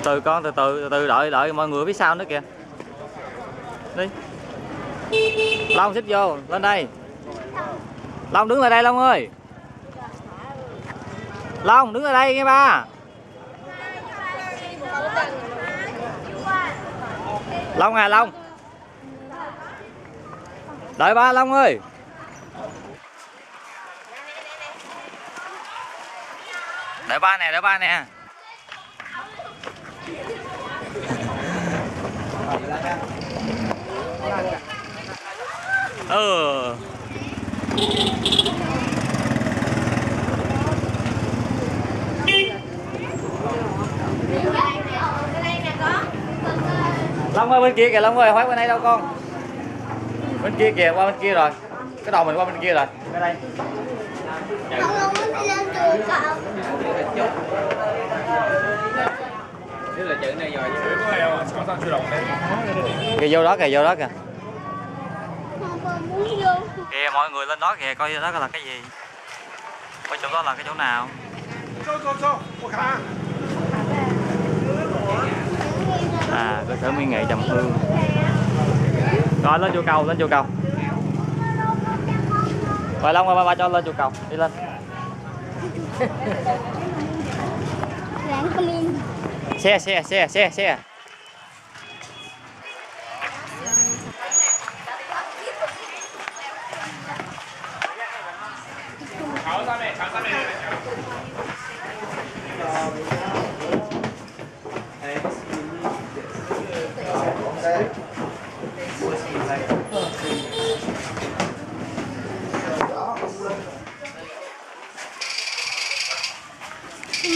từ con, từ từ đợi mọi người phía sau nữa kìa. Đi. Long xích vô, lên đây. Long đứng lại đây Long ơi. Long đứng lại đây nghe ba. Long à Long. Đợi ba Long ơi. Đợi ba nè, đợi ba nè. Ừ. Long ơi bên kia kìa Long ơi, không phải bên đây đâu con. Bên kia kìa, qua bên kia rồi. Cái đầu mình qua bên kia rồi. Bên đây. Không muốn lên trường cậu. Nếu là chữ này rồi Kìa vô đó kìa, vô đó kìa. Không muốn vô. Kìa mọi người lên đó kìa, coi đó là cái gì. Coi chỗ đó là cái chỗ nào. À, cơ sở mỹ nghệ Trầm Hương. Rồi lên chùa cầu, lên chùa cầu. Rồi Long ơi, ba cho lên chùa cầu, đi lên. Xe.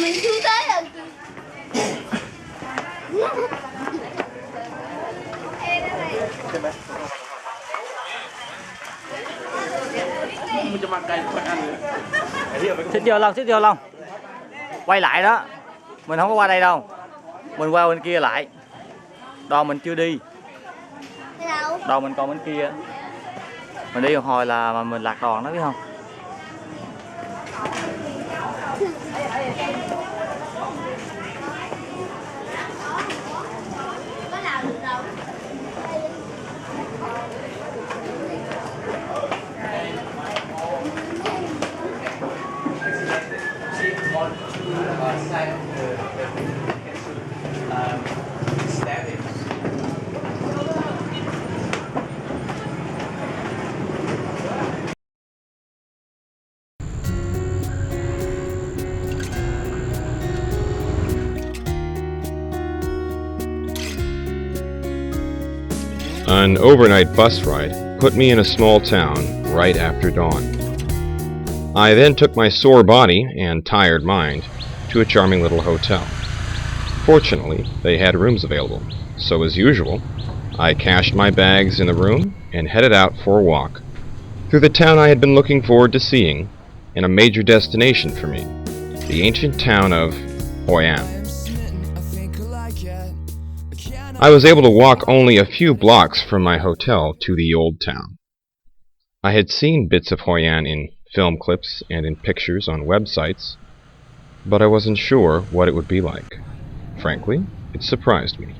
Mình xuống tới rồi. Xích vô Long. Quay lại đó. Mình không có qua đây đâu. Mình qua bên kia lại. Đò mình chưa đi. Đò mình còn bên kia. Mình đi một hồi là mình lạc đòn đó biết không? An overnight bus ride put me in a small town right after dawn. I then took my sore body and tired mind to a charming little hotel. Fortunately, they had rooms available, so as usual, I cached my bags in the room and headed out for a walk through the town I had been looking forward to seeing and a major destination for me, the ancient town of Hoi An. I was able to walk only a few blocks from my hotel to the old town. I had seen bits of Hoi An in film clips and in pictures on websites, but I wasn't sure what it would be like. Frankly, it surprised me.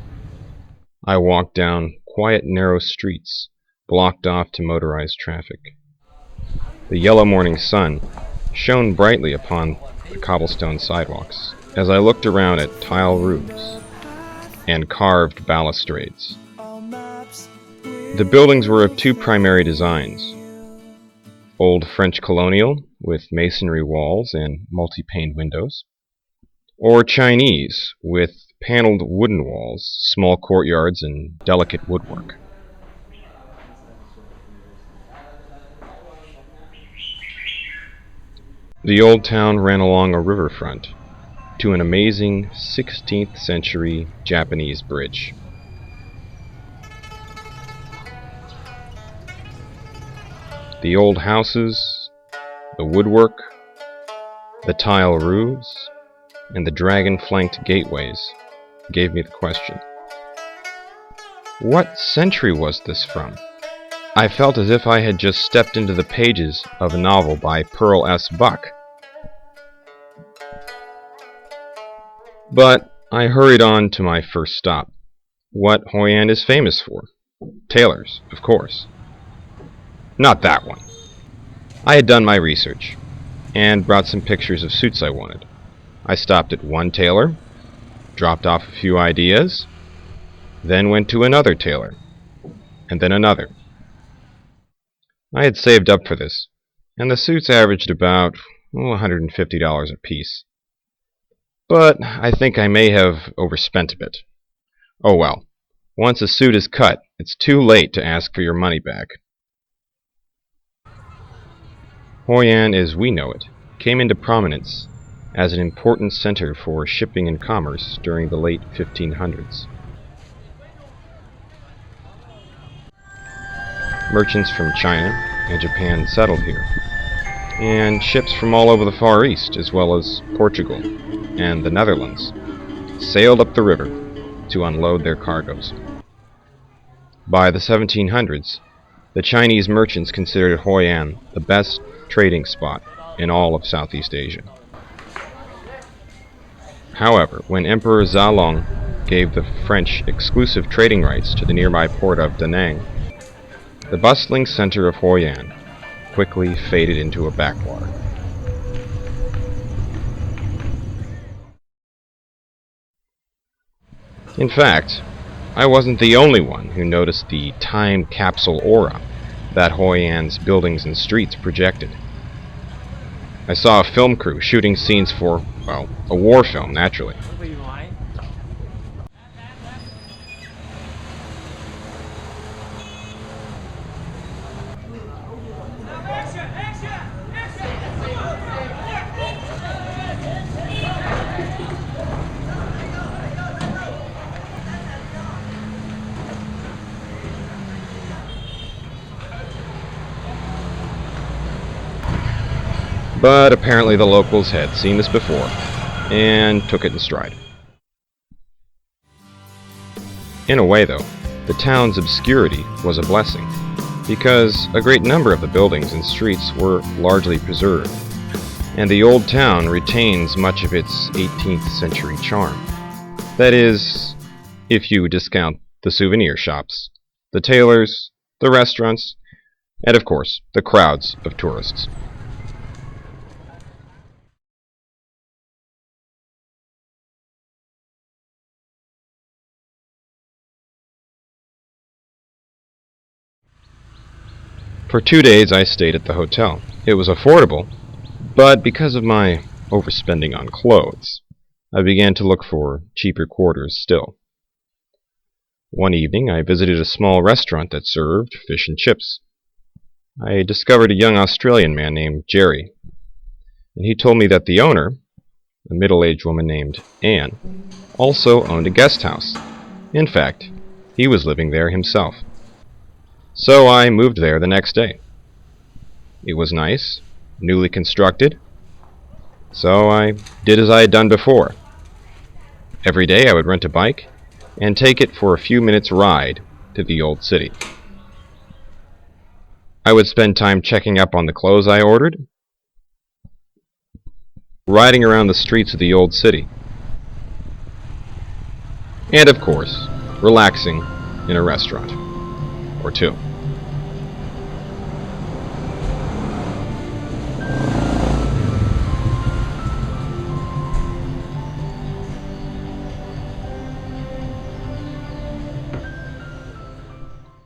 I walked down quiet, narrow streets, blocked off to motorized traffic. The yellow morning sun shone brightly upon the cobblestone sidewalks as I looked around at tile roofs and carved balustrades. The buildings were of two primary designs: old French colonial with masonry walls and multi-paned windows, or Chinese with paneled wooden walls, small courtyards, and delicate woodwork. The old town ran along a riverfront to an amazing 16th century Japanese bridge. The old houses, the woodwork, the tile roofs, and the dragon-flanked gateways gave me the question. What century was this from? I felt as if I had just stepped into the pages of a novel by Pearl S. Buck. But I hurried on to my first stop, what Hoi An is famous for. Tailors, of course. Not that one. I had done my research, and brought some pictures of suits I wanted. I stopped at one tailor, dropped off a few ideas, then went to another tailor, and then another. I had saved up for this, and the suits averaged about $150 a piece. But I think I may have overspent a bit. Oh well, once a suit is cut, it's too late to ask for your money back. Hoi An, as we know it, came into prominence as an important center for shipping and commerce during the late 1500s. Merchants from China and Japan settled here, and ships from all over the Far East, as well as Portugal and the Netherlands, sailed up the river to unload their cargoes. By the 1700s, the Chinese merchants considered Hoi An the best trading spot in all of Southeast Asia. However, when Emperor Zalong gave the French exclusive trading rights to the nearby port of Da Nang, the bustling center of Hoi An quickly faded into a backwater. In fact, I wasn't the only one who noticed the time capsule aura that Hoi An's buildings and streets projected. I saw a film crew shooting scenes for, well, a war film, naturally. But apparently the locals had seen this before, and took it in stride. In a way, though, the town's obscurity was a blessing, because a great number of the buildings and streets were largely preserved, and the old town retains much of its 18th century charm. That is, if you discount the souvenir shops, the tailors, the restaurants, and of course, the crowds of tourists. For 2 days I stayed at the hotel. It was affordable, but because of my overspending on clothes, I began to look for cheaper quarters still. One evening I visited a small restaurant that served fish and chips. I discovered a young Australian man named Jerry, and he told me that the owner, a middle-aged woman named Anne, also owned a guest house. In fact, he was living there himself. So I moved there the next day. It was nice, newly constructed, so I did as I had done before. Every day I would rent a bike and take it for a few minutes' ride to the old city. I would spend time checking up on the clothes I ordered, riding around the streets of the old city, and of course, relaxing in a restaurant or two.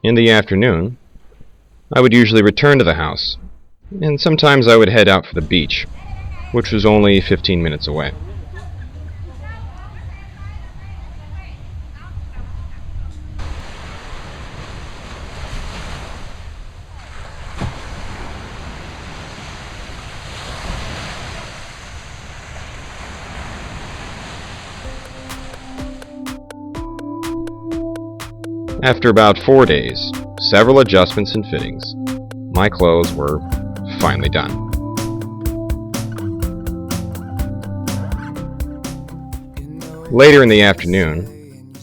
In the afternoon, I would usually return to the house, and sometimes I would head out for the beach, which was only 15 minutes away. After about 4 days, several adjustments and fittings, my clothes were finally done. Later in the afternoon,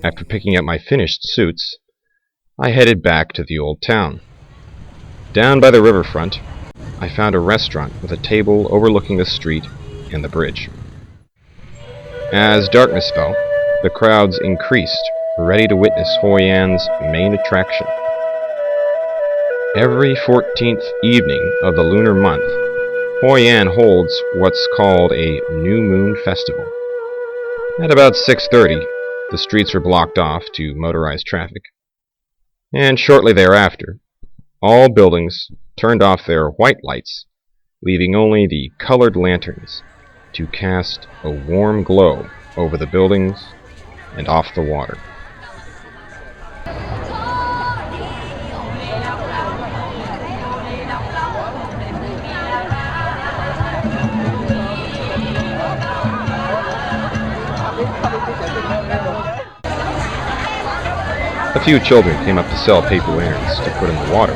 after picking up my finished suits, I headed back to the old town. Down by the riverfront, I found a restaurant with a table overlooking the street and the bridge. As darkness fell, the crowds increased, ready to witness Hoi An's main attraction. Every 14th evening of the lunar month, Hoi An holds what's called a New Moon Festival. At about 6:30, the streets are blocked off to motorized traffic, and shortly thereafter, all buildings turned off their white lights, leaving only the colored lanterns to cast a warm glow over the buildings and off the water. A few children came up to sell paper lanterns to put in the water,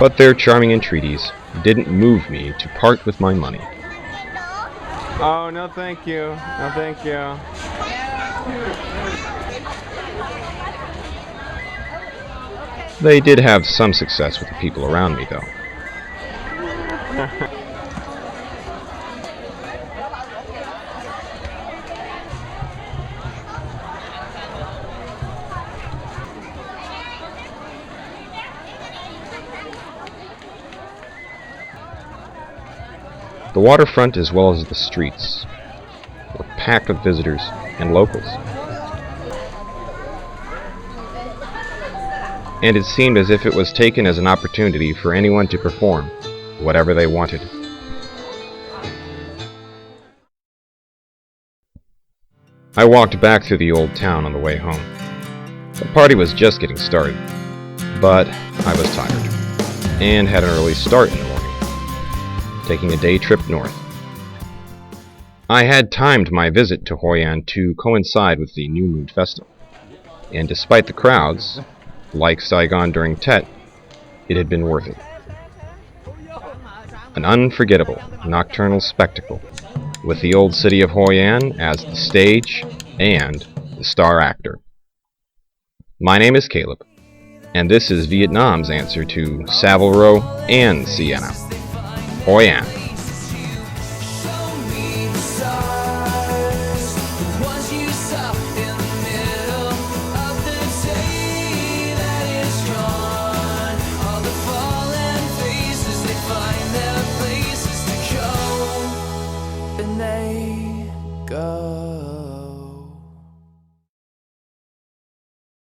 but their charming entreaties didn't move me to part with my money. Oh, no thank you. No thank you. They did have some success with the people around me, though. The waterfront, as well as the streets, were packed with visitors and locals. And it seemed as if it was taken as an opportunity for anyone to perform whatever they wanted. I walked back through the old town on the way home. The party was just getting started, but I was tired, and had an early start in the morning, taking a day trip north. I had timed my visit to Hoi An to coincide with the New Moon Festival, and despite the crowds, like Saigon during Tet, it had been worth it. An unforgettable nocturnal spectacle, with the old city of Hoi An as the stage and the star actor. My name is Caleb, and this is Vietnam's answer to Savile Row and Sienna. Hoi An.